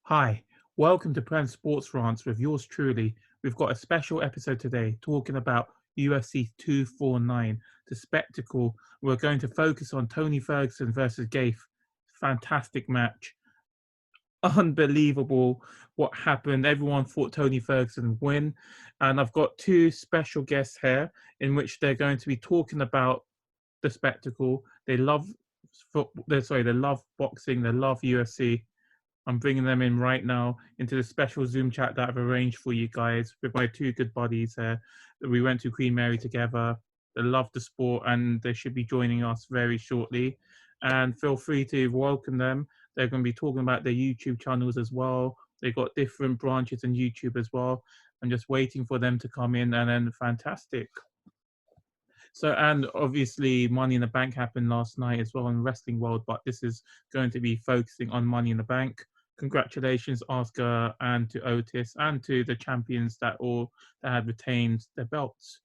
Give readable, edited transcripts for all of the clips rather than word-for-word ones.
Hi, welcome to Prem Sports Rants with yours truly. We've got a special episode today talking about UFC 249, the spectacle. We're going to focus on Tony Ferguson versus Gaethje. Fantastic match. Unbelievable what happened. Everyone thought Tony Ferguson would win. And I've got two special guests here in which they're going to be talking about the spectacle. They love they love boxing, they love UFC. I'm bringing them in right now into the special Zoom chat that I've arranged for you guys with my two good buddies here. We went to Queen Mary together. They love the sport and they should be joining us very shortly. And feel free to welcome them. They're going to be talking about their YouTube channels as well. They've got different branches on YouTube as well. I'm just waiting for them to come in and then fantastic. So, and obviously Money in the Bank happened last night as well in wrestling world, but this is going to be focusing on Money in the Bank. Congratulations, Oscar, and to Otis, and to the champions that had retained their belts.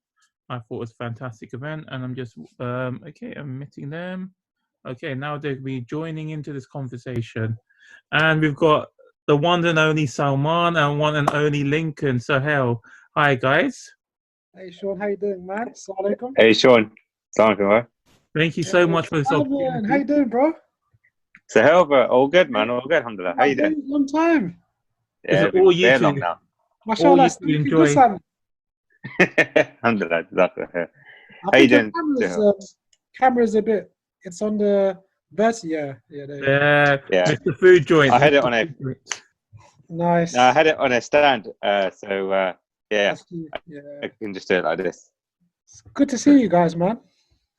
I thought it was a fantastic event, and I'm just I'm meeting them. Okay, now they'll be joining into this conversation, and we've got the one and only Salman and one and only Lincoln Sohael. Hi, guys. Hey Sean, how you doing, man? Assalamu alaikum. Hey Sean, Assalamu alaikum. Thank you so much for this opportunity. How you doing, bro? Sohael, bro, all good, man, all good, alhamdulillah. How you doing? Long time. Is Yeah, it all you very two? long now. Mashallah, you enjoy. Alhamdulillah, jazakallah. How you doing? Camera's a bit. It's on the vertical. Yeah. Yeah. Mr. Food Joint. I had it on a. Nice. No, I had it on a stand, so yeah, Yeah. I can just do it like this. It's good to see you guys, man.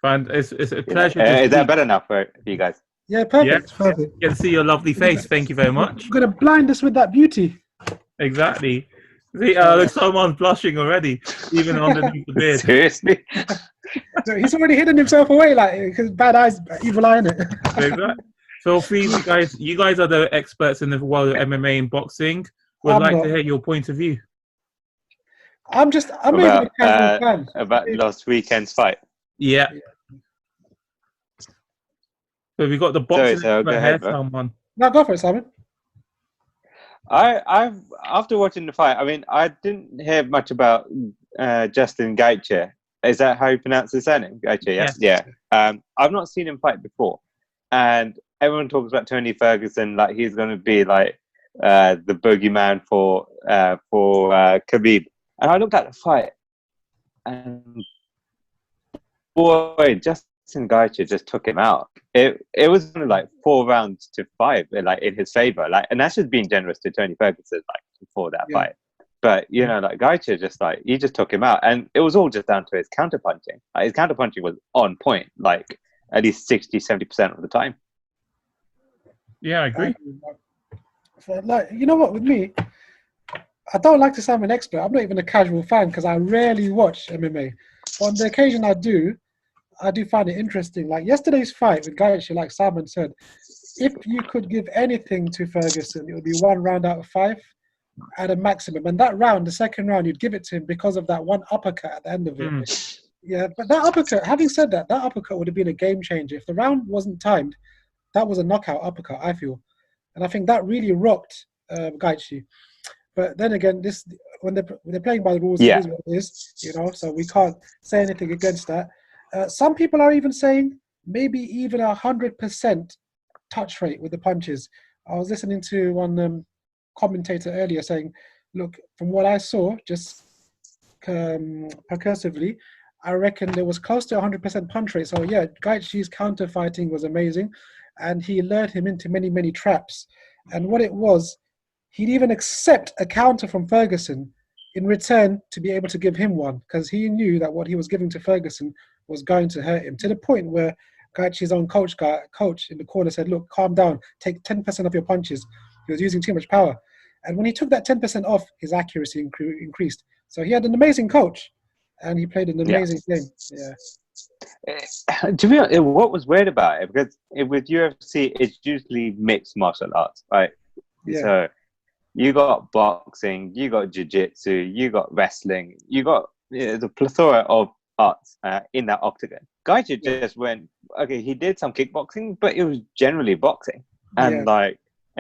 And it's a pleasure. Is that better now for you guys? Yeah, perfect. Yeah. Perfect. Get to see your lovely face. Thank you very much. You're gonna blind us with that beauty. Exactly. See, someone's blushing already, even underneath the beard. Seriously? So he's already hidden himself away, like because bad eyes, evil eye in it. Exactly. Feel free, you guys are the experts in the world of MMA and boxing. We'd like to hear your point of view. I'm not even a casual fan. About last weekend's fight. Yeah. So we got the boxing Sorry, go ahead, bro. someone. No, go for it, Simon. I've after watching the fight, I mean, I didn't hear much about Justin Gaethje. Is that how you pronounce his surname? Gaethje, yeah. I've not seen him fight before, and everyone talks about Tony Ferguson like he's going to be like the boogeyman for Khabib. And I looked at the fight, and boy, Justin Gaethje just took him out. It was only like 4 rounds to 5, like in his favor. Like, and that's just being generous to Tony Ferguson, like before that fight. But you know, like Gaethje he just took him out, and it was all just down to his counterpunching. Like, his counterpunching was on point, like at least 60-70% of the time. Yeah, I agree. Like, you know what, with me, I don't like to sound an expert. I'm not even a casual fan because I rarely watch MMA. But on the occasion I do find it interesting. Like yesterday's fight with Gaethje, like Salman said, if you could give anything to Ferguson, it would be 1 round out of 5 at a maximum. And that round, the second round, you'd give it to him because of that one uppercut at the end of it. Yeah, but that uppercut, having said that, that uppercut would have been a game changer. If the round wasn't timed, that was a knockout uppercut, I feel. And I think that really rocked Gaethje. But then again, when they're playing by the rules, it is what it is, you know. So we can't say anything against that. Some people are even saying maybe even 100% touch rate with the punches. I was listening to one commentator earlier saying, "Look, from what I saw, just percursively, I reckon there was close to 100% punch rate." So yeah, Gaethje's counter fighting was amazing, and he lured him into many, many traps. And what it was, he'd even accept a counter from Ferguson in return to be able to give him one, because he knew that what he was giving to Ferguson was going to hurt him, to the point where Gaethje's own coach in the corner said, "Look, calm down, take 10% of your punches." He was using too much power. And when he took that 10% off, his accuracy increased. So he had an amazing coach, and he played an amazing game. Yeah. To be honest, what was weird about it, because with UFC, it's usually mixed martial arts, right? Yeah. So you got boxing, you got jiu-jitsu, you got wrestling, you got the plethora of arts in that octagon. Gaethje just went, okay, he did some kickboxing, but it was generally boxing. And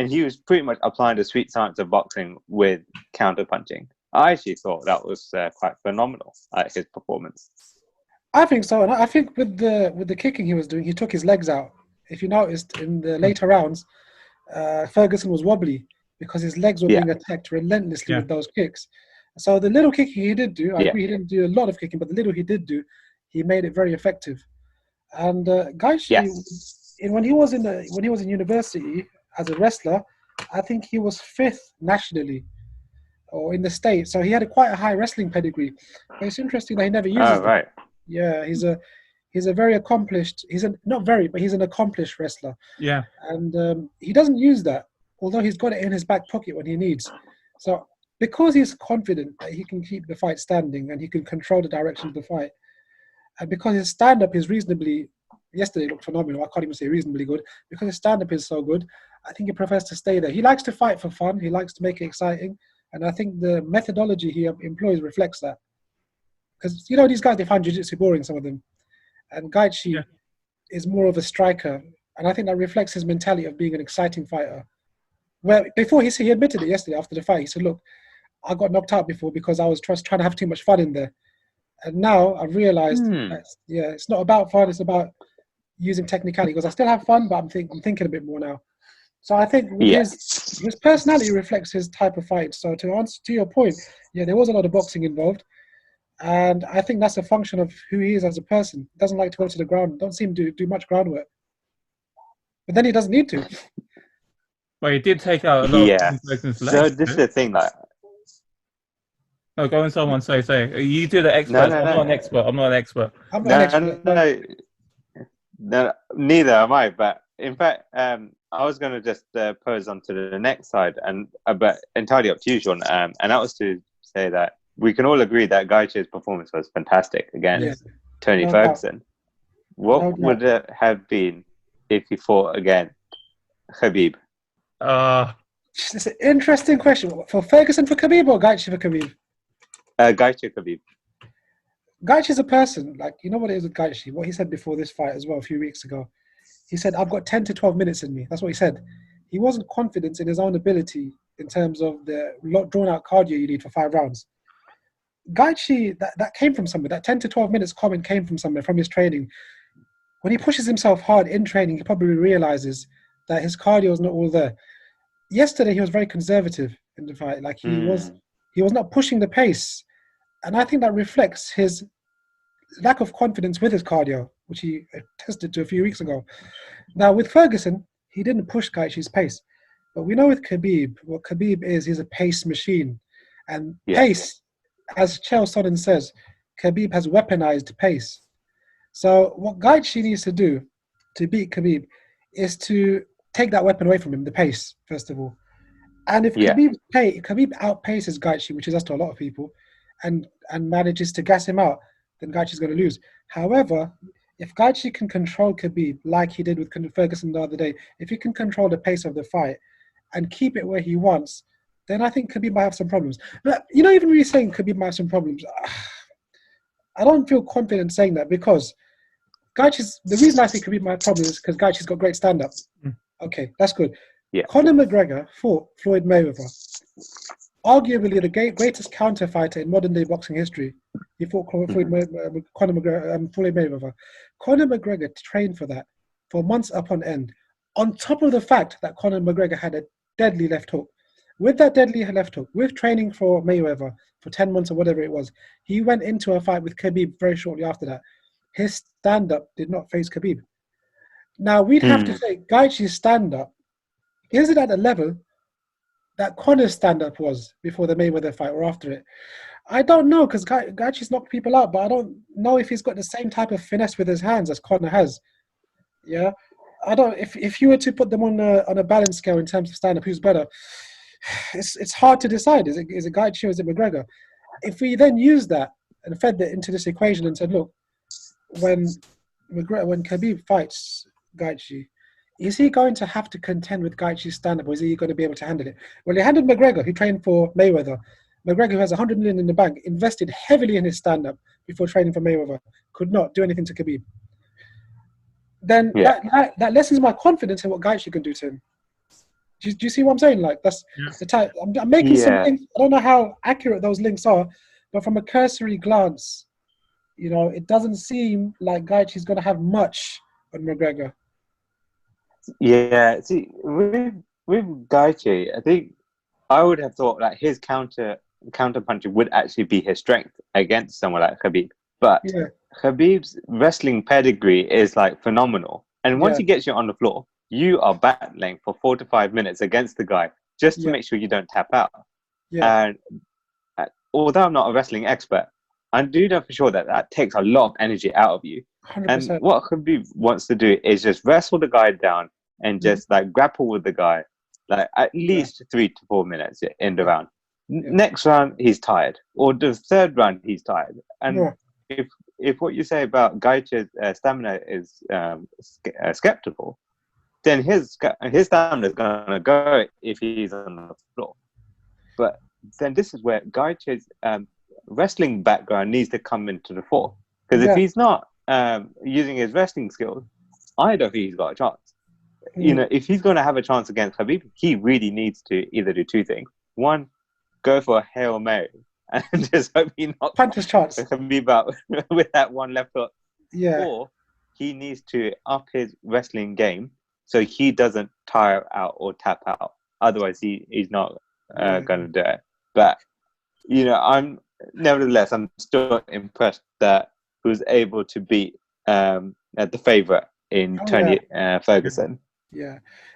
and he was pretty much applying the sweet science of boxing with counter punching. I actually thought that was quite phenomenal, his performance. I think so, and I think with the kicking he was doing, he took his legs out. If you noticed in the later rounds, Ferguson was wobbly because his legs were being attacked relentlessly with those kicks. So the little kicking he did do, I agree, he didn't do a lot of kicking, but the little he did do, he made it very effective. And Gaethje, when he was in university as a wrestler, I think he was 5th nationally or in the state. So he had quite a high wrestling pedigree. But it's interesting that he never uses it. Right. Yeah, he's a very accomplished. He's an accomplished wrestler. Yeah, and he doesn't use that, although he's got it in his back pocket when he needs. So because he's confident that he can keep the fight standing and he can control the direction of the fight, and because his stand-up is reasonably, yesterday looked phenomenal. I can't even say reasonably good because his stand-up is so good. I think he prefers to stay there. He likes to fight for fun. He likes to make it exciting, and I think the methodology he employs reflects that. Because, you know, these guys, they find jiu-jitsu boring, some of them. And Gaethje is more of a striker. And I think that reflects his mentality of being an exciting fighter. Well, before he admitted it yesterday after the fight. He said, look, I got knocked out before because I was trying to have too much fun in there. And now I've realized, it's not about fun. It's about using technicality. Because I still have fun, but I'm thinking a bit more now. So I think his personality reflects his type of fight. So to answer to your point, there was a lot of boxing involved. And I think that's a function of who he is as a person. He doesn't like to go to the ground. Don't seem to do much groundwork. But then he doesn't need to. Well, he did take out a lot of legs. So this is the thing that... Oh, go on, someone say. You do the expert. No, I'm not an expert. I'm not an expert. I'm not an expert. No, neither am I. But in fact, I was going to just pose on to the next side, but entirely up to you, Sean. And that was to say that we can all agree that Gaethje's performance was fantastic against Tony Ferguson. What would it have been if he fought against Khabib? It's an interesting question. For Ferguson for Khabib or Gaethje for Khabib? Gaethje Khabib. Gaethje's a person, like, you know what it is with Gaethje? What he said before this fight as well, a few weeks ago. He said, I've got 10 to 12 minutes in me. That's what he said. He wasn't confident in his own ability in terms of the drawn-out cardio you need for 5 rounds. Gaethje, that came from somewhere. That 10 to 12 minutes comment came from somewhere, from his training. When he pushes himself hard in training, he probably realizes that his cardio is not all there. Yesterday, he was very conservative in the fight. Like, he was not pushing the pace. And I think that reflects his lack of confidence with his cardio, which he attested to a few weeks ago. Now, with Ferguson, he didn't push Gaethje's pace. But we know with Khabib, what Khabib is, he's a pace machine. And pace, as Chael Sonnen says, Khabib has weaponized pace. So what Gaethje needs to do to beat Khabib is to take that weapon away from him, the pace, first of all. And if Khabib outpaces Gaethje, which he does to a lot of people, and manages to gas him out, then Gaethje's going to lose. However, if Gaethje can control Khabib like he did with Ferguson the other day, if he can control the pace of the fight and keep it where he wants, then I think Khabib might have some problems. But, you know, even really saying Khabib might have some problems, I don't feel confident saying that because the reason I think Khabib might have problems is because Gaethje's got great stand-up. Okay, that's good. Yeah. Conor McGregor fought Floyd Mayweather. Arguably the greatest counter fighter in modern-day boxing history. He fought Floyd Mayweather. Conor McGregor trained for that for months upon end. On top of the fact that Conor McGregor had a deadly left hook. With that deadly left hook, with training for Mayweather for 10 months or whatever it was, he went into a fight with Khabib very shortly after that. His stand-up did not face Khabib. Now, we'd have to say Gaethje's stand-up, is it at the level that Conor's stand-up was before the Mayweather fight or after it? I don't know, because Gaethje's knocked people out, but I don't know if he's got the same type of finesse with his hands as Conor has. Yeah? I don't. If you were to put them on a balance scale in terms of stand-up, who's better? It's hard to decide. Is it Gaethje or is it McGregor? If we then use that and fed that into this equation and said, look, when Khabib fights Gaethje, is he going to have to contend with Gaethje's stand-up, or is he going to be able to handle it? Well, he handled McGregor, who trained for Mayweather. McGregor, who has 100 million in the bank, invested heavily in his stand-up before training for Mayweather, could not do anything to Khabib. Then that lessens my confidence in what Gaethje can do to him. Do you see what I'm saying? Like, that's the type. I'm making some links. I don't know how accurate those links are, but from a cursory glance, you know, it doesn't seem like Gaethje's going to have much on McGregor. Yeah, see, with Gaethje, I think I would have thought that his counter punching would actually be his strength against someone like Khabib. But Khabib's wrestling pedigree is like phenomenal. And once he gets you on the floor, you are battling for 4 to 5 minutes against the guy just to make sure you don't tap out. And although I'm not a wrestling expert, I do know for sure that that takes a lot of energy out of you. 100%. And what Khabib wants to do is just wrestle the guy down and just like grapple with the guy, like at least 3 to 4 minutes in the round. Next round, he's tired. Or the third round, he's tired. And if what you say about Gaethje's stamina is skeptical, then his stamina is going to go if he's on the floor. But then this is where Gaethje's wrestling background needs to come into the fore. Because if he's not using his wrestling skills, I don't think he's got a chance. You know, if he's going to have a chance against Khabib, he really needs to either do two things. One, go for a Hail Mary and just hope he knocks Khabib out with that one left hook. Or he needs to up his wrestling game so he doesn't tire out or tap out. Otherwise, he's not going to do it. But, you know, I'm still impressed that he was able to beat the favourite in Tony Ferguson.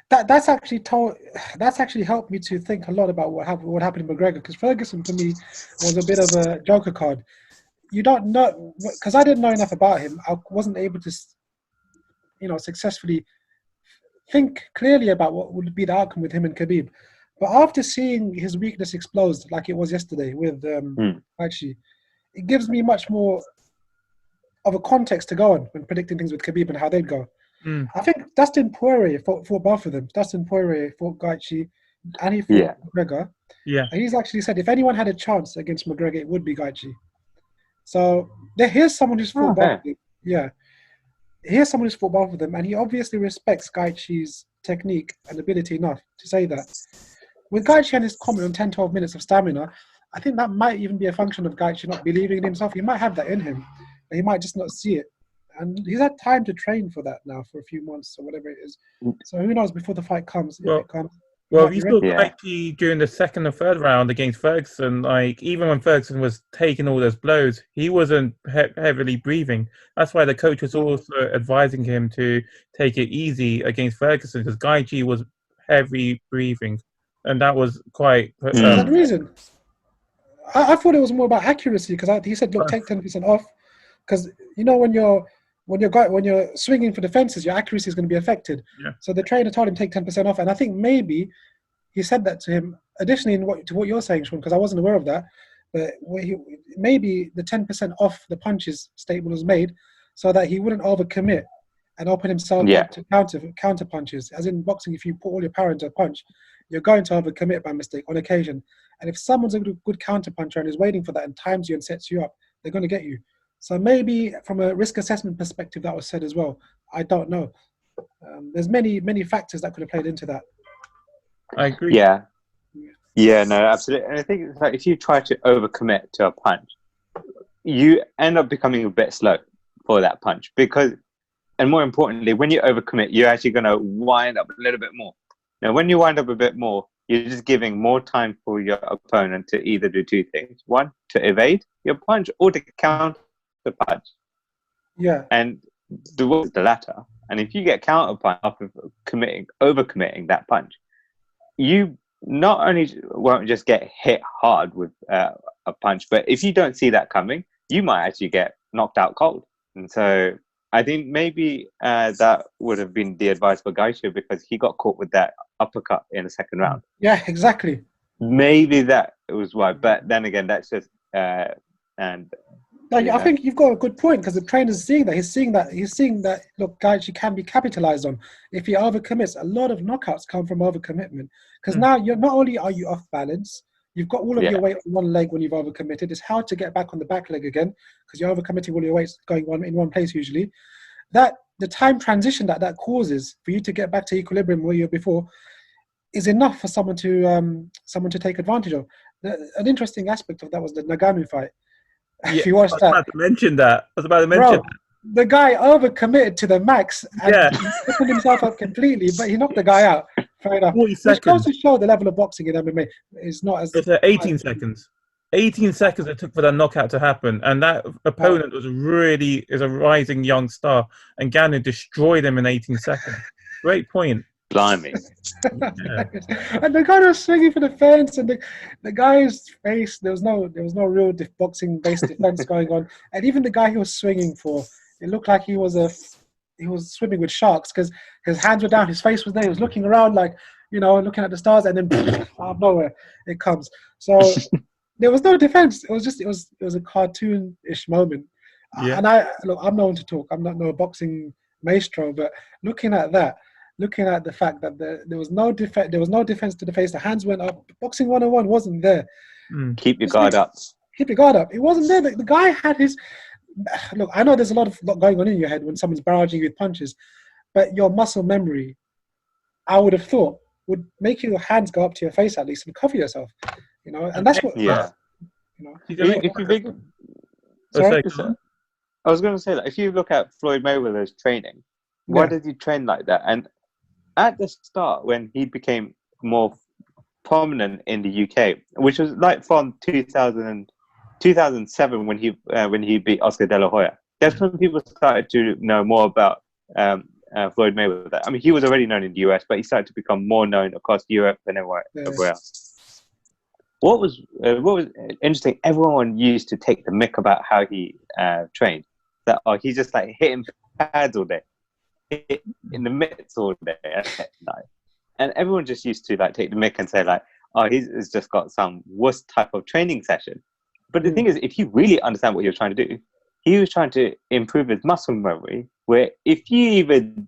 That's actually helped me to think a lot about what happened in McGregor, because Ferguson to me was a bit of a joker card. You don't know, because I didn't know enough about him. I wasn't able to, you know, successfully think clearly about what would be the outcome with him and Khabib. But after seeing his weakness exposed, like it was yesterday with actually, it gives me much more of a context to go on when predicting things with Khabib and how they'd go. I think Dustin Poirier fought both of them. Dustin Poirier fought Gaethje and he fought McGregor. And he's actually said if anyone had a chance against McGregor, it would be Gaethje. So here's someone who's fought both of them. Here's someone who's fought both of them, and he obviously respects Gaethje's technique and ability enough to say that. With Gaethje and his comment on 10, 12 minutes of stamina, I think that might even be a function of Gaethje not believing in himself. He might have that in him, and he might just not see it. And he's had time to train for that now for a few months or whatever it is. So who knows before the fight comes, if it comes. Well, you saw Gaethje during the second and third round against Ferguson. Like, even when Ferguson was taking all those blows, he wasn't heavily breathing. That's why the coach was also advising him to take it easy against Ferguson, because Gaethje was heavy breathing. And that was quite... For that reason. I thought it was more about accuracy, because he said, look, take 10% off. Because, you know, when you're swinging for the fences, your accuracy is going to be affected. So the trainer told him take 10% off, and I think maybe he said that to him. Additionally, to what you're saying, Sean, because I wasn't aware of that, but maybe the 10% off the punches statement was made so that he wouldn't overcommit and open himself up to counter punches. As in boxing, if you put all your power into a punch, you're going to overcommit by mistake on occasion. And if someone's a good counter puncher and is waiting for that and times you and sets you up, they're going to get you. So maybe from a risk assessment perspective, that was said as well. I don't know. There's many factors that could have played into that. I agree. Yeah, no, absolutely. And I think it's like if you try to overcommit to a punch, you end up becoming a bit slow for that punch. And more importantly, when you overcommit, you're actually going to wind up a little bit more. Now, when you wind up a bit more, you're just giving more time for your opponent to either do two things. One, to evade your punch, or to counter the punch. And the latter. And if you get counter punch after overcommitting that punch, you not only won't just get hit hard with a punch, but if you don't see that coming, you might actually get knocked out cold. And so I think maybe that would have been the advice for Gaethje, because he got caught with that uppercut in the second round. Yeah, exactly. Maybe that was why. But then again, that's just I think you've got a good point, because the trainer's seeing that. He's seeing that. Look, Gaethje can be capitalized on if he overcommits. A lot of knockouts come from overcommitment, because now you're not only are you off balance, you've got all of your weight on one leg when you've overcommitted. It's hard to get back on the back leg again, because you're overcommitting all your weight going in one place usually. That the time transition that causes for you to get back to equilibrium where you were before is enough for someone to take advantage of. An interesting aspect of that was the Ngannou fight. Yeah, If you watched that, I was about to mention bro, the guy overcommitted to the max and Yeah. he opened himself up completely, but he knocked the guy out. Fair enough. 40 Which goes seconds. to show the level of boxing in MMA is not as. It's 18 seconds. 18 seconds it took for that knockout to happen, and that opponent is a rising young star, and Ngannou destroyed him in 18 seconds. Great point. Blimey. Yeah. And the guy was swinging for the fence, and the guy's face, there was no real boxing based defense going on, and even the guy he was swinging for, it looked like he was swimming with sharks, because his hands were down, his face was there, he was looking around like, looking at the stars, and then out of nowhere it comes. So there was no defense. It was a cartoon-ish moment. Yeah. And I'm no one to talk. I'm not no boxing maestro, but looking at the fact that there was no defense to the face. The hands went up. Boxing 101 wasn't there. Keep your guard up. Keep your guard up. It wasn't there. The guy had his. Look, I know there's a lot going on in your head when someone's barraging you with punches, but your muscle memory, I would have thought, would make your hands go up to your face at least and cover yourself. And that's what. Yeah. If you think, sorry? I was going to say that if you look at Floyd Mayweather's training, why did he train like that? And at the start, when he became more prominent in the UK, which was like from 2007 when he beat Oscar De La Hoya, that's when people started to know more about Floyd Mayweather. I mean, he was already known in the US, but he started to become more known across Europe and everywhere else. What was interesting, everyone used to take the mick about how he trained. That he just like hitting pads all day, hit in the mitts all day, and everyone just used to like take the mick and say like, he's just got some wuss type of training session. But the thing is, if you really understand what you're trying to do, he was trying to improve his muscle memory. Where if you even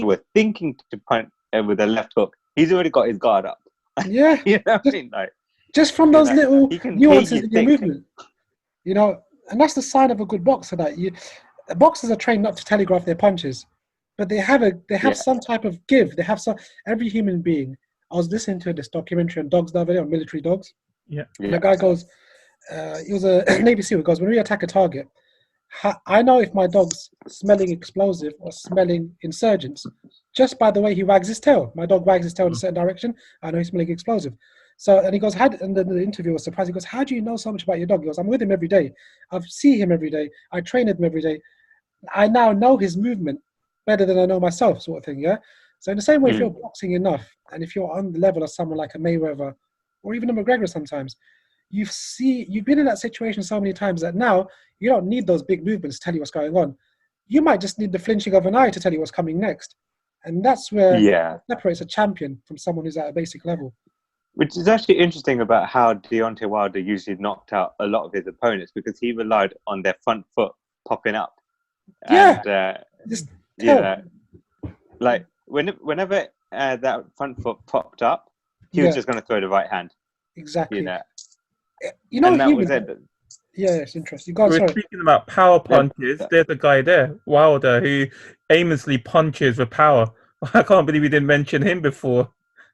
were thinking to punch with a left hook, he's already got his guard up. Yeah, you know what I mean? Like, just from those little nuances in your think. movement, and that's the sign of a good boxer. That boxers are trained not to telegraph their punches, but they have some type of give. They have every human being. I was listening to this documentary on dogs the other day, on military dogs. Yeah. And the guy goes, he was a Navy SEAL. He goes, when we attack a target, I know if my dog's smelling explosive or smelling insurgents just by the way he wags his tail. My dog wags his tail in a certain direction. I know he's smelling explosive. So, and he goes, and then the interviewer was surprised. He goes, how do you know so much about your dog? He goes, I'm with him every day. I see him every day. I train with him every day. I now know his movement better than I know myself, sort of thing, yeah? So in the same way, if you're boxing enough, and if you're on the level of someone like a Mayweather, or even a McGregor sometimes, you've been in that situation so many times that now you don't need those big movements to tell you what's going on. You might just need the flinching of an eye to tell you what's coming next. And that's where it separates a champion from someone who's at a basic level. Which is actually interesting about how Deontay Wilder usually knocked out a lot of his opponents, because he relied on their front foot popping up. Yeah. And, like whenever that front foot popped up, he was just going to throw the right hand. Exactly. And that was it. Yeah, it's interesting. Go on, We're speaking about power punches. There's a guy there, Wilder, who aimlessly punches with power. I can't believe we didn't mention him before.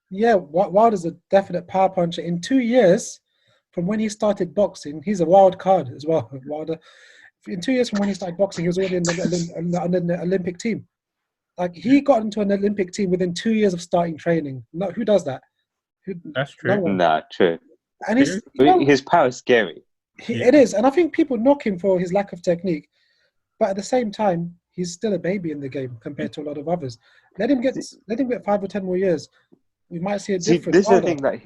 Yeah, Wilder's a definite power puncher. In 2 years from when he started boxing, he's a wild card as well, Wilder. In 2 years from when he started boxing, he was already in the Olympic team. Like, he got into an Olympic team within 2 years of starting training. No, who does that? That's true. True. And his power is scary. It is, and I think people knock him for his lack of technique, but at the same time, he's still a baby in the game compared to a lot of others. Let him get 5 or 10 more years. We might see a difference. This is the thing that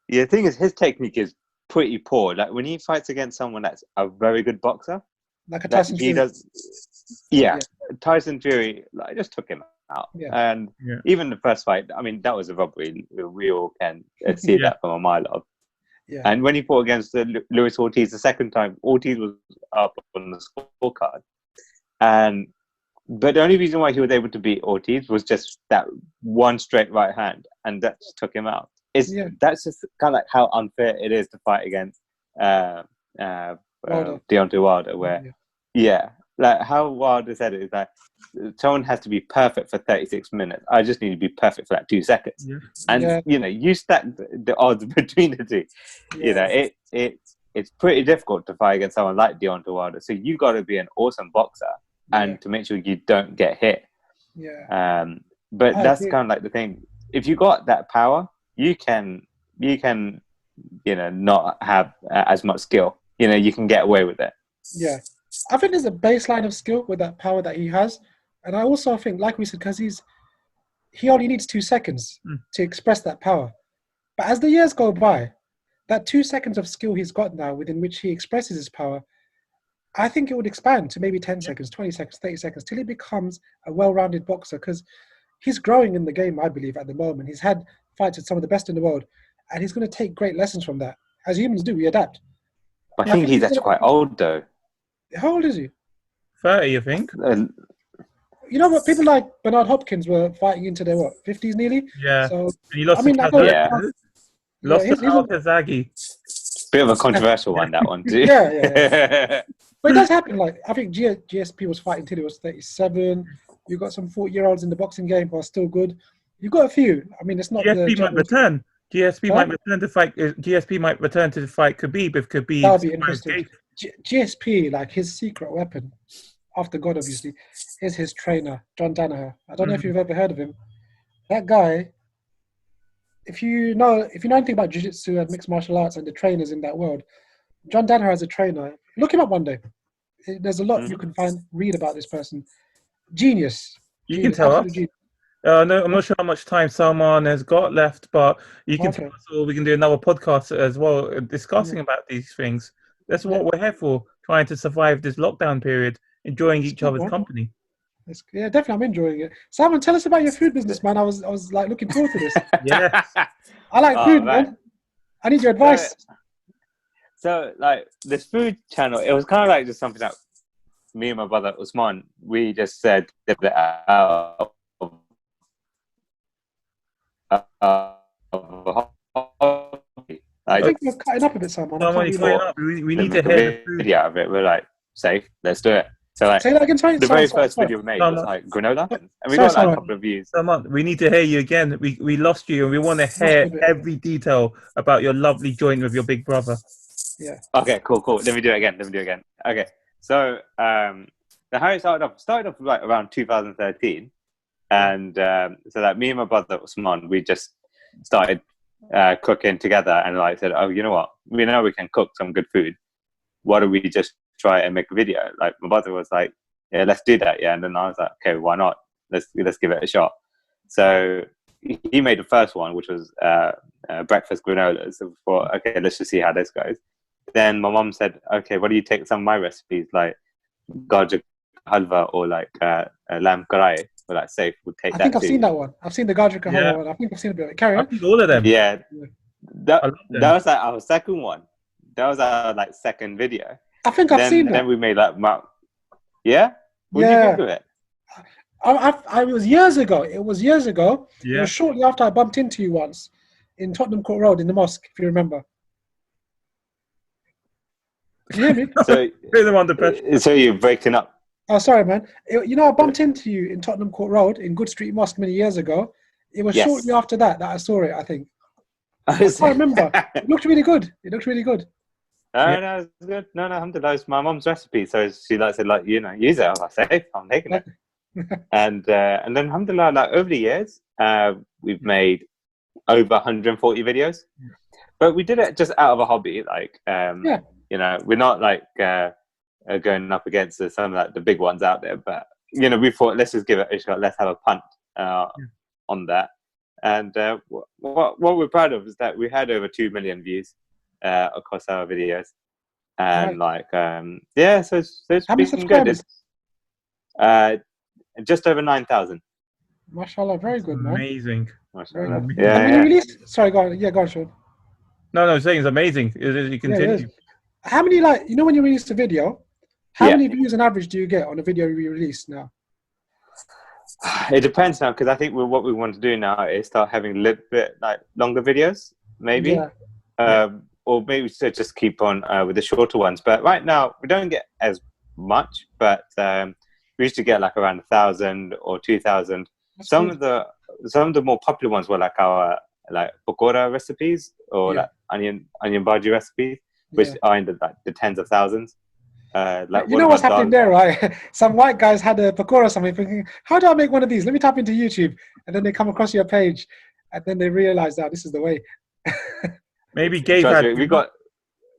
the thing is, his technique is pretty poor. Like when he fights against someone that's a very good boxer, like a Tyson Fury. Tyson Fury, like, just took him out. Yeah. And even the first fight, I mean, that was a robbery. We all can see that from a mile off. Yeah. And when he fought against Luis Ortiz the second time, Ortiz was up on the scorecard. But the only reason why he was able to beat Ortiz was just that one straight right hand, and that just took him out. That's just kind of like how unfair it is to fight against Deontay Wilder, where like how Wilder said it is like someone has to be perfect for 36 minutes. I just need to be perfect for like 2 seconds. Yeah. And you know, you stack the odds between the two. You know, it's pretty difficult to fight against someone like Deontay Wilder. So you got to be an awesome boxer and to make sure you don't get hit. Yeah. But that's kind of like the thing. If you got that power, you can you know, not have as much skill. You know, you can get away with it. Yeah. I think there's a baseline of skill with that power that he has. And I also think, like we said, because he only needs 2 seconds to express that power. But as the years go by, that 2 seconds of skill he's got now within which he expresses his power, I think it would expand to maybe 10 seconds, 20 seconds, 30 seconds, till he becomes a well-rounded boxer. Because he's growing in the game, I believe, at the moment. He's had fights with some of the best in the world. And he's going to take great lessons from that. As humans do, we adapt. I think he's actually quite old, though. How old is he? 30, I think. You know what? People like Bernard Hopkins were fighting into their 50s nearly. Yeah. So And he lost to Kazagi. Bit of a controversial one, that one too. Yeah. But it does happen. Like I think GSP was fighting till he was 37. You've got some 40-year-olds in the boxing game who are still good. You've got a few. I mean, it's not. GSP might return. GSP might return to fight. GSP might return to fight Khabib if Khabib. That'll be interesting. GSP, like his secret weapon, after God obviously, is his trainer John Danaher. I don't know if you've ever heard of him. That guy. If you know anything about jiu-jitsu and mixed martial arts and the trainers in that world, John Danaher as a trainer, look him up one day. There's a lot you can read about this person. Genius. You can tell us. No, I'm not sure how much time Salman has got left, but you can tell us, or we can do another podcast as well discussing about these things. That's what we're here for, trying to survive this lockdown period, enjoying each other's company. Yeah, definitely, I'm enjoying it. Simon, tell us about your food business, man. I was like looking forward to this. Yeah, I like food, man. I need your advice. So, like this food channel, it was kind of like just something that me and my brother Usman, we just said out I think we're cutting up a bit, Simon. We need to hear the food out of it. We're like, safe, let's do it. So like, say that again, sorry. The very first video we made was like granola, and we got like a couple of views. We need to hear you again. We lost you, and we want to hear every detail about your lovely joint with your big brother. Yeah. Okay, cool. Let me do it again. Okay, so how it started off like around 2013, and so that me and my brother Usman, we just started cooking together, and like said, oh, you know what? We know we can cook some good food. Why don't we just try and make a video? Like my brother was like, yeah, let's do that. Yeah. And then I was like, okay, why not? Let's give it a shot. So he made the first one, which was breakfast granolas. So we thought, okay, let's just see how this goes. Then my mom said, okay, why do you take some of my recipes, like gajar halwa or like lamb karai? We're like, safe, we'll take that. I think I've seen that one. I've seen the gajar halwa one. I think I've seen a bit of it. Carry on. I think all of them. Yeah. That was like our second one. That was our like second video. I think I've seen that. Then we made like, yeah? What did you think of it? It was years ago. Yeah. It was shortly after I bumped into you once in Tottenham Court Road in the mosque, if you remember. Can you hear me? So you're breaking up. Oh, sorry, man. I bumped into you in Tottenham Court Road in Good Street Mosque many years ago. It was shortly after that I saw it, I think. I can't remember. It looked really good. No, it's good. No, alhamdulillah, it's my mom's recipe. So she said, use it. I was like, safe, I'm taking it. and then alhamdulillah, like over the years, we've made over 140 videos. But we did it just out of a hobby. Like, we're not like going up against some of like, the big ones out there. But, we thought, let's just give it a shot. Let's have a punt on that. And what we're proud of is that we had over 2 million views across our videos, and so it's been good. It's just over 9,000. Mashallah, very good, man. Amazing. Mashallah. Sorry, go on. Yeah, go on, Sean. No, saying it's amazing. You continue. Yeah, how many when you release a video, how many views on average do you get on a video you release now? It depends now, because I think what we want to do now is start having a little bit like longer videos, maybe. Yeah. Or maybe to just keep on with the shorter ones. But right now, we don't get as much, but we used to get like around 1,000 or 2,000. Some of the more popular ones were like our pakora recipes or like onion bhaji recipes, which are in the tens of thousands. You know what's happening there, right? Some white guys had a pakora or something, thinking, "How do I make one of these? Let me tap into YouTube," and then they come across your page, and then they realize that this is the way. Maybe Gabe had. We got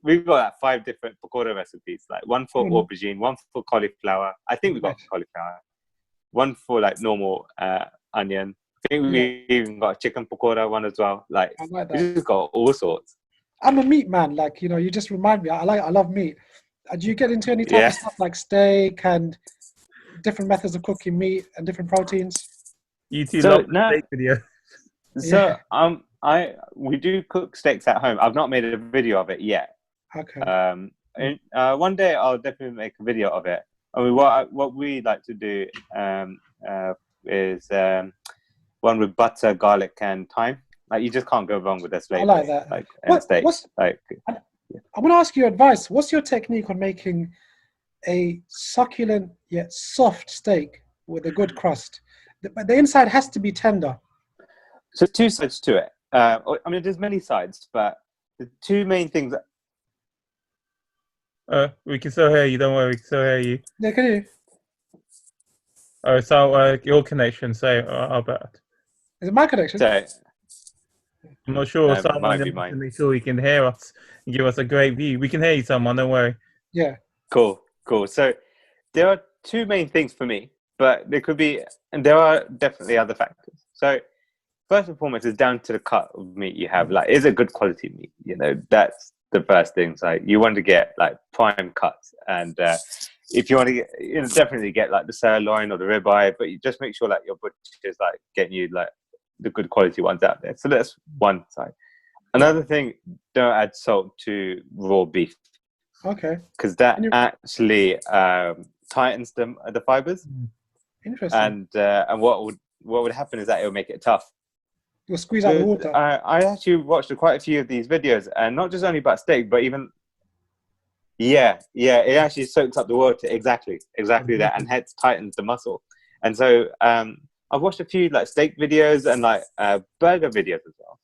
like 5 different pakora recipes, like one for aubergine, one for cauliflower. I think we got cauliflower. One for like normal onion. I think we even got a chicken pakora one as well. Like, I like that. We just got all sorts. I'm a meat man. Like, you just remind me. I love meat. Do you get into any type of stuff like steak and different methods of cooking meat and different proteins? You two love the steak video. So we do cook steaks at home. I've not made a video of it yet. Okay. And one day I'll definitely make a video of it. I mean, what we like to do is one with butter, garlic, and thyme. Like, you just can't go wrong with this flavor. I like that. Like, and steak. I'm going to ask you advice. What's your technique on making a succulent yet soft steak with a good crust? But the inside has to be tender. So 2 sides to it. I mean, there's many sides, but the 2 main things. We can still hear you. Don't worry, we can still hear you. Yeah, can you? Oh, so your connection. So I'll bet. Is it my connection? So, I'm not sure. Someone might be mine. make sure he can hear us and give us a great view. We can hear you, someone. Don't worry. Yeah. Cool. So there are 2 main things for me, but there are definitely other factors. So first and foremost is down to the cut of meat you have. Like, is it good quality meat? That's the first thing. So you want to get like prime cuts, and if you want to get, definitely get like the sirloin or the ribeye, but you just make sure like your butcher is like getting you like the good quality ones out there. So that's one side. Another thing, don't add salt to raw beef. Okay. Because that actually tightens the fibers. Interesting. And what would happen is that it will make it tough. You'll squeeze out the water. I actually watched quite a few of these videos, and not just only about steak, but even it actually soaks up the water. Exactly that, and hence tightens the muscle. And so I've watched a few like steak videos and like burger videos as well,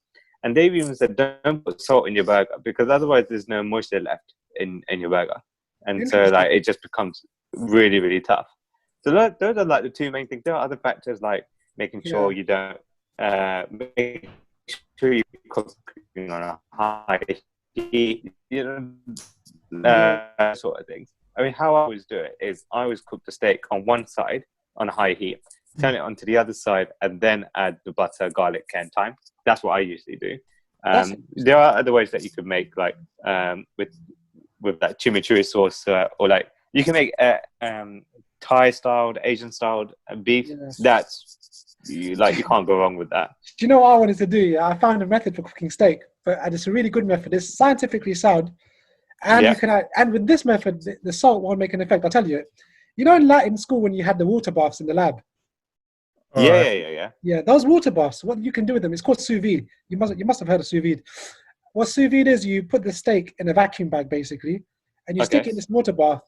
and they've even said don't put salt in your burger because otherwise there's no moisture left in your burger, and so like it just becomes really, really tough. So those are like the 2 main things. There are other factors like making sure you don't make sure you're cooking on a high heat, sort of things. I mean, how I always do it is I always cook the steak on one side on a high heat, turn it onto the other side, and then add the butter, garlic, and thyme. That's what I usually do. There are other ways that you could make, like with that chimichurri sauce, or like you can make Thai-styled, Asian-styled beef. That's you can't go wrong with that. Do you know what I wanted to do? Yeah, I found a method for cooking steak, but it's a really good method. It's scientifically sound, and you can and with this method, the salt won't make an effect. I'll tell you. In Latin school when you had the water baths in the lab. Yeah, those water baths. What you can do with them? It's called sous vide. You must have heard of sous vide. What sous vide is? You put the steak in a vacuum bag basically, and you stick it in this water bath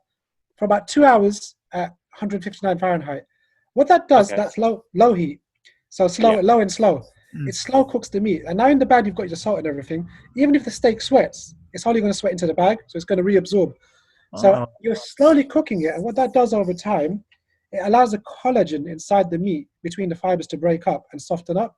for about 2 hours at 159 Fahrenheit. What that does, that's low heat. So low and slow. It slow cooks the meat. And now in the bag, you've got your salt and everything. Even if the steak sweats, it's only going to sweat into the bag. So it's going to reabsorb. So you're slowly cooking it. And what that does over time, it allows the collagen inside the meat between the fibers to break up and soften up.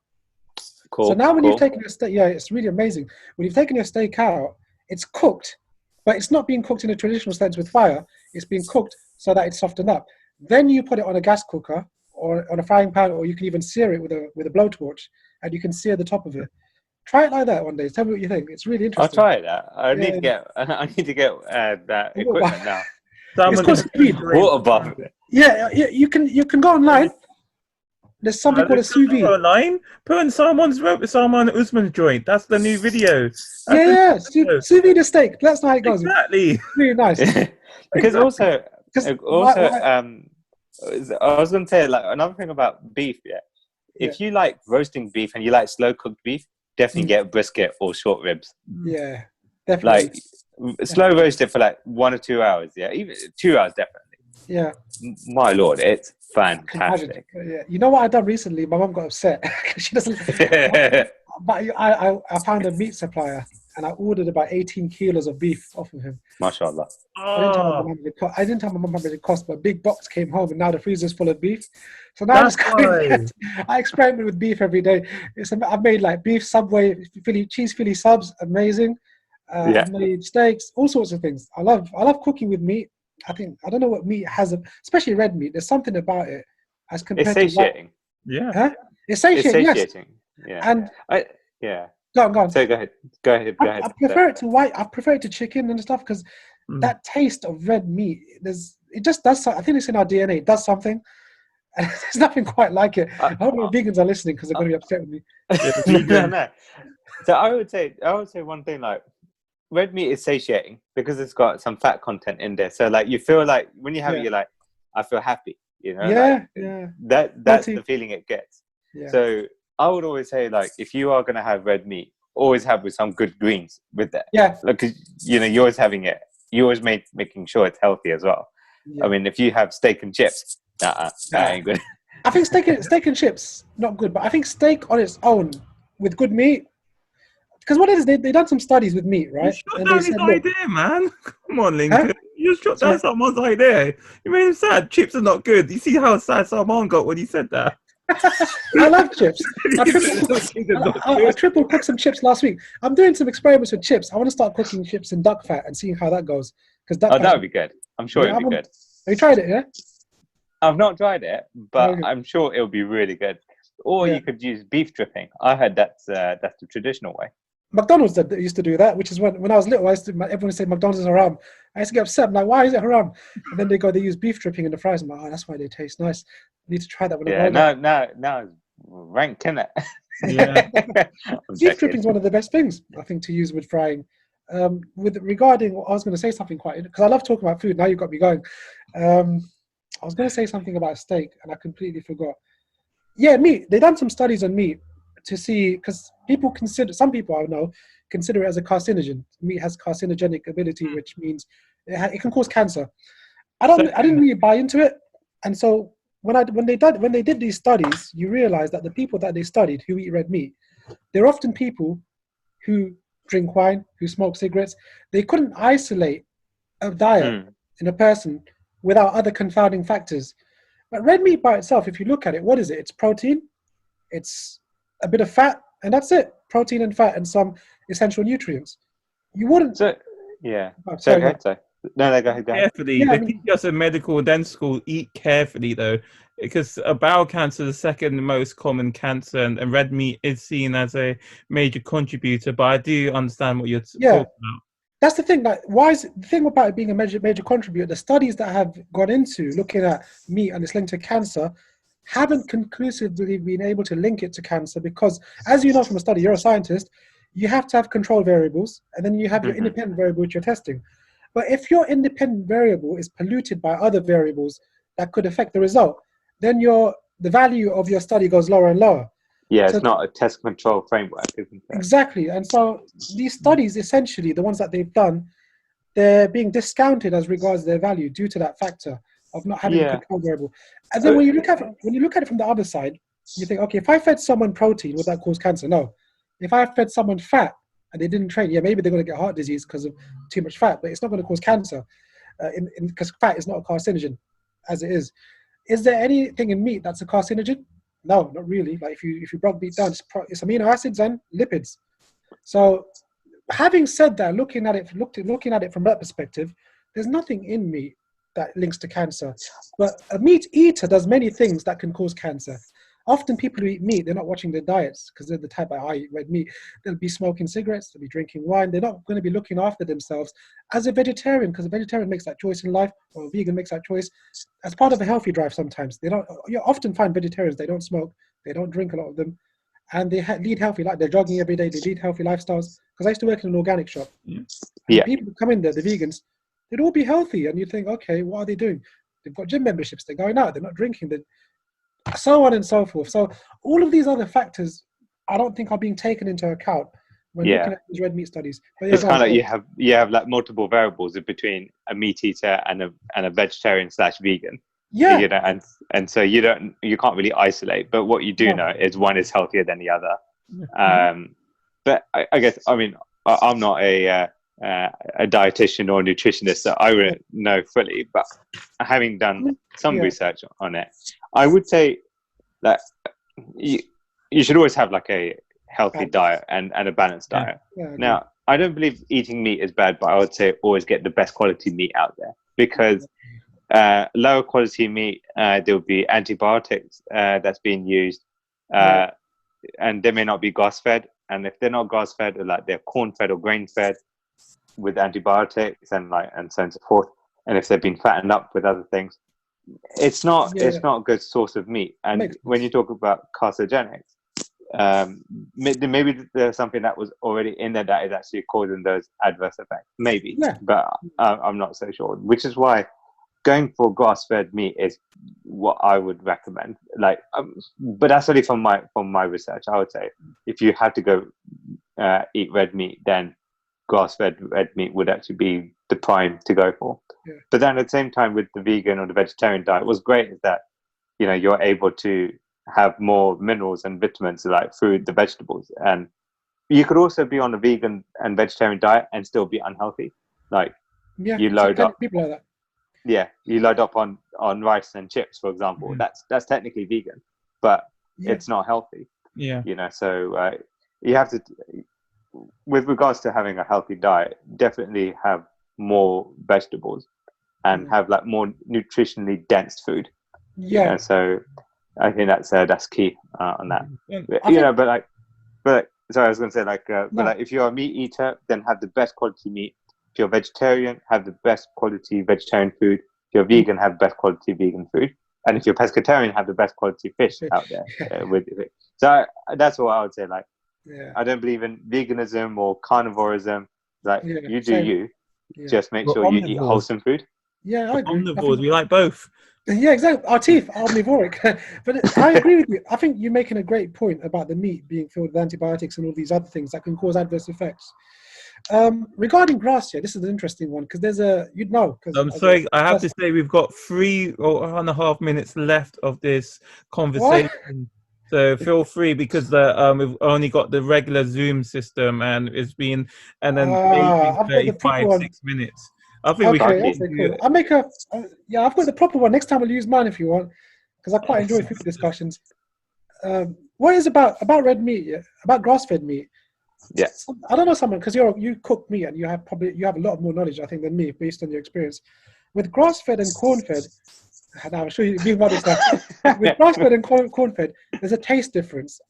Cool. So now when you've taken your steak, it's really amazing. When you've taken your steak out, it's cooked, but it's not being cooked in a traditional sense with fire. It's being cooked so that it's softened up. Then you put it on a gas cooker or on a frying pan, or you can even sear it with a blowtorch, and you can sear the top of it. Try it like that one day. Tell me what you think. It's really interesting. I'll try that. I need to get that equipment now. It's called sous vide. Water bath. Yeah, you can go online. There's something called a sous vide. Online? Put in Salman Usman's joint. That's the new video. Sous vide the steak. That's how it goes. Exactly. It's really nice. Because I was going to say, like, another thing about beef, if you like roasting beef and you like slow cooked beef, definitely get brisket or short ribs. Yeah, definitely. Like, slow roast it for like 1 or 2 hours, even 2 hours definitely. Yeah. My lord, it's Imagine. fantastic. Yeah. You know what I done recently? My mum got upset. She doesn't. But I found a meat supplier and I ordered about 18 kilos of beef off of him. MashaAllah. I didn't tell my Oh, mum I didn't tell my mum how much it cost, but a big box came home and now the freezer's full of beef. So now that's why. I experiment with beef every day. I've made like beef Subway, cheese Philly subs, amazing. Yeah. I've made steaks, all sorts of things. I love cooking with meat. I don't know what meat has, especially red meat. There's something about it as compared It's to satiating. Yeah. Huh? It's It's satiating, yes. satiating. Yeah. And Yeah. go on. So go ahead. I prefer it to white. I prefer it to chicken and stuff because that taste of red meat, it just does something. I think it's in our DNA. It does something. And there's nothing quite like it. I hope my vegans are listening because they're going to be upset with me. No. So I would say one thing, like, red meat is satiating because it's got some fat content in there. So like you feel like when you have it, you're like, I feel happy. You know, that's the feeling it gets. Yeah. So I would always say, like, if you are gonna have red meat, always have with some good greens with that. Yeah. Like, you know, you're always having it. You always making sure it's healthy as well. Yeah. I mean, if you have steak and chips, that ain't good. I think steak and chips not good, but I think steak on its own with good meat. Because what it is, they done some studies with meat, right? You shot down his idea, man. Come on, Lincoln. Huh? You just shot down someone's idea. You made him sad. Chips are not good. You see how sad Salman got when he said that? I love chips. I triple cooked some chips last week. I'm doing some experiments with chips. I want to start cooking chips in duck fat and seeing how that goes. Because that would be good. I'm sure it'll be good. Have you tried it? Yeah. I've not tried it, but I'm sure it'll be really good. Or you could use beef dripping. I heard that's the traditional way. McDonald's used to do that, which is when I was little, everyone would say McDonald's is haram. I used to get upset. I'm like, why is it haram? And then they use beef dripping in the fries. I'm like, oh, that's why they taste nice. I need to try that when I grow up. Now it's rank, innit? Yeah. Beef dripping is one of the best things, I think, to use with frying. Regarding, I was going to say something because I love talking about food. Now you've got me going. I was going to say something about steak and I completely forgot. Yeah, meat. They've done some studies on meat to see, because some people I know consider it as a carcinogen. Meat has carcinogenic ability, which means it can cause cancer. I didn't really buy into it, and so when they did these studies, you realize that the people that they studied who eat red meat, they're often people who drink wine, who smoke cigarettes. They couldn't isolate a diet in a person without other confounding factors. But red meat by itself, if you look at it, what is it? It's protein, it's a bit of fat, and that's it. Protein and fat and some essential nutrients. You wouldn't... No, go ahead. Carefully. Yeah, they teach us in medical and dental school, eat carefully, though, because bowel cancer is the second most common cancer, and red meat is seen as a major contributor, but I do understand what you're talking about. That's the thing. The thing about it being a major contributor, the studies that have gone into looking at meat and its link to cancer haven't conclusively been able to link it to cancer because, as you know from a study, you're a scientist, you have to have control variables, and then you have your independent variable which you're testing. But if your independent variable is polluted by other variables that could affect the result, then the value of your study goes lower and lower. Yeah, so it's not a test control framework, isn't it? Exactly. And so these studies, essentially, the ones that they've done, they're being discounted as regards their value due to that factor of not having a control variable. And then when you look at it from the other side, you think, okay, if I fed someone protein, would that cause cancer? No. If I fed someone fat and they didn't train, maybe they're going to get heart disease because of too much fat, but it's not going to cause cancer because fat is not a carcinogen as it is. Is there anything in meat that's a carcinogen? No, not really. Like if you broke meat down, it's amino acids and lipids. So having said that, looking at it from that perspective, there's nothing in meat that links to cancer. But a meat eater does many things that can cause cancer. Often people who eat meat, they're not watching their diets because they're the type that I eat red meat. They'll be smoking cigarettes, they'll be drinking wine. They're not going to be looking after themselves as a vegetarian, because a vegetarian makes that choice in life, or a vegan makes that choice as part of a healthy drive sometimes. You often find vegetarians, they don't smoke, they don't drink, a lot of them, and they lead healthy life. They're jogging every day, they lead healthy lifestyles. Because I used to work in an organic shop. Yeah. People who come in there, the vegans, they'd all be healthy, and you think, okay, what are they doing? They've got gym memberships, they're going out, they're not drinking, so on and so forth. So all of these other factors, I don't think are being taken into account when looking at these red meat studies. But it's kind of like you have like multiple variables in between a meat eater and a vegetarian / vegan. Yeah. You know, and so you can't really isolate. But what you do know is one is healthier than the other. But I guess, I mean, I'm not a dietitian or nutritionist, so I wouldn't know fully. But having done some research on it, I would say that you should always have like a healthy diet and a balanced diet. Now, I don't believe eating meat is bad, but I would say always get the best quality meat out there, because lower quality meat, there'll be antibiotics that's being used, and they may not be grass fed. And if they're not grass fed, or like they're corn fed or grain fed with antibiotics and so on and so forth, and if they've been fattened up with other things, it's not a good source of meat. And when you talk about carcinogenics, maybe there's something that was already in there that is actually causing those adverse effects. Maybe, but I'm not so sure. Which is why going for grass-fed meat is what I would recommend. But that's only from my research. I would say if you had to go eat red meat, then grass-fed red meat would actually be the prime to go for. But then at the same time, with the vegan or the vegetarian diet, what's great is that you're able to have more minerals and vitamins like through the vegetables. And you could also be on a vegan and vegetarian diet and still be unhealthy. You load up people like that. Yeah, you load up on rice and chips, for example. That's technically vegan, but it's not healthy. So you have to, with regards to having a healthy diet, definitely have more vegetables and have more nutritionally dense food. So I think that's key on that. But sorry, I was going to say if you're a meat eater, then have the best quality meat. If you're vegetarian, have the best quality vegetarian food. If you're vegan, have best quality vegan food. And if you're pescatarian, have the best quality fish out there with it. So that's what I would say. I don't believe in veganism or carnivorism. You do you. Just make sure you eat wholesome food. Yeah, I agree. Omnivores, we like both. Yeah, exactly. Our teeth are omnivoric. But I agree with you. I think you're making a great point about the meat being filled with antibiotics and all these other things that can cause adverse effects. Regarding grass, this is an interesting one, because there's I'm sorry, I have to say we've got 3.5 minutes left of this conversation. What? So feel free, because we've only got the regular Zoom system, and it's been I've got the proper one. 6 minutes. I think we can. Cool. I'll make I've got the proper one. Next time I'll use mine if you want, because I quite enjoy food discussions. What is about red meat? About grass-fed meat. Yeah. I don't know, someone, because you cook meat and you have a lot more knowledge, I think, than me based on your experience. With grass-fed and corn-fed, and I'm sure you've about this stuff. With grass-fed and corn-fed, there's a taste difference.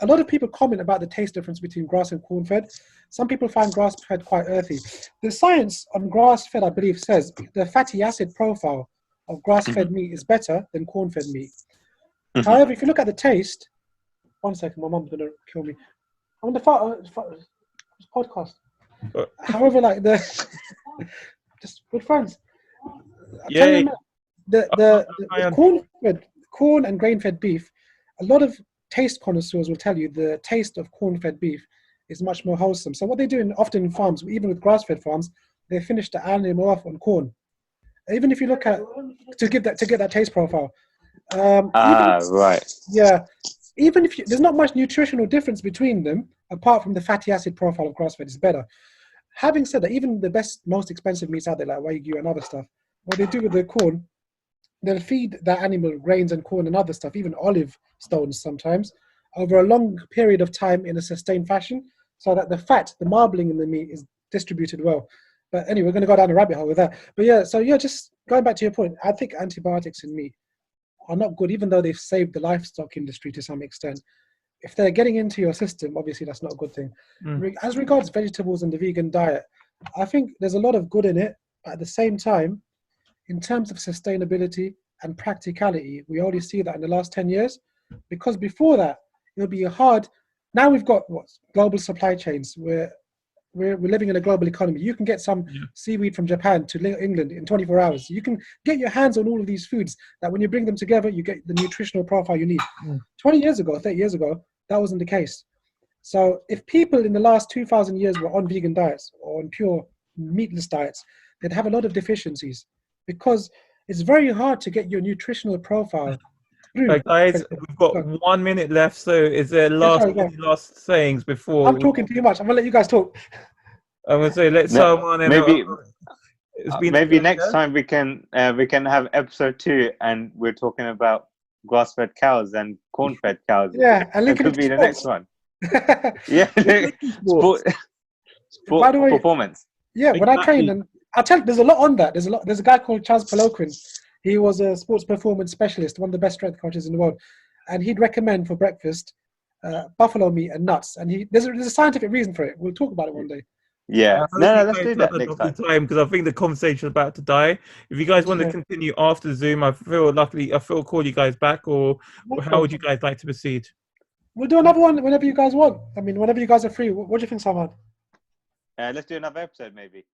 A lot of people comment about the taste difference between grass and corn-fed. Some people find grass-fed quite earthy. The science on grass-fed, I believe, says the fatty acid profile of grass-fed meat is better than corn-fed meat. However, if you look at the taste, one second, my mum's going to kill me. I'm on the podcast. However, just good friends. The corn and grain-fed beef, a lot of taste connoisseurs will tell you the taste of corn-fed beef is much more wholesome. So what they do often in farms, even with grass-fed farms, they finish the animal off on corn. Even if you look at to get that taste profile. Right. Yeah. Even if there's not much nutritional difference between them, apart from the fatty acid profile of grass-fed is better. Having said that, even the most expensive meats out there, like Wagyu and other stuff, what they do with the corn, they'll feed that animal grains and corn and other stuff, even olive stones sometimes, over a long period of time in a sustained fashion, so that the fat, the marbling in the meat is distributed well. But anyway, we're going to go down a rabbit hole with that. But just going back to your point, I think antibiotics in meat are not good, even though they've saved the livestock industry to some extent. If they're getting into your system, obviously that's not a good thing. As regards vegetables and the vegan diet, I think there's a lot of good in it. But at the same time, in terms of sustainability and practicality, we only see that in the last 10 years. Because before that, it'll be hard. Now we've got global supply chains where we're living in a global economy. You can get some seaweed from Japan to England in 24 hours. You can get your hands on all of these foods that when you bring them together, you get the nutritional profile you need. 20 years ago, 30 years ago, that wasn't the case. So if people in the last 2,000 years were on vegan diets or on pure meatless diets, they'd have a lot of deficiencies because it's very hard to get your nutritional profile through. Right, guys, we've got 1 minute left. So, is there any last sayings before? I'm talking too much. I'm gonna let you guys talk. I'm gonna say let's Salman and maybe next time we can have episode 2 and we're talking about grass-fed cows and corn-fed cows. Yeah, and it could be the next one. Yeah, sport By the way, performance. Yeah, when I train, and I tell you, there's a lot on that. There's a guy called Charles Poloquin. He was a sports performance specialist, one of the best strength coaches in the world, and he'd recommend for breakfast buffalo meat and nuts. And there's a scientific reason for it. We'll talk about it one day. Yeah, no, let's do that next time because I think the conversation is about to die. If you guys want to continue after Zoom, I feel call you guys back, or how would you guys like to proceed? We'll do another one whenever you guys want. I mean, whenever you guys are free. What do you think, Salman? Let's do another episode, maybe.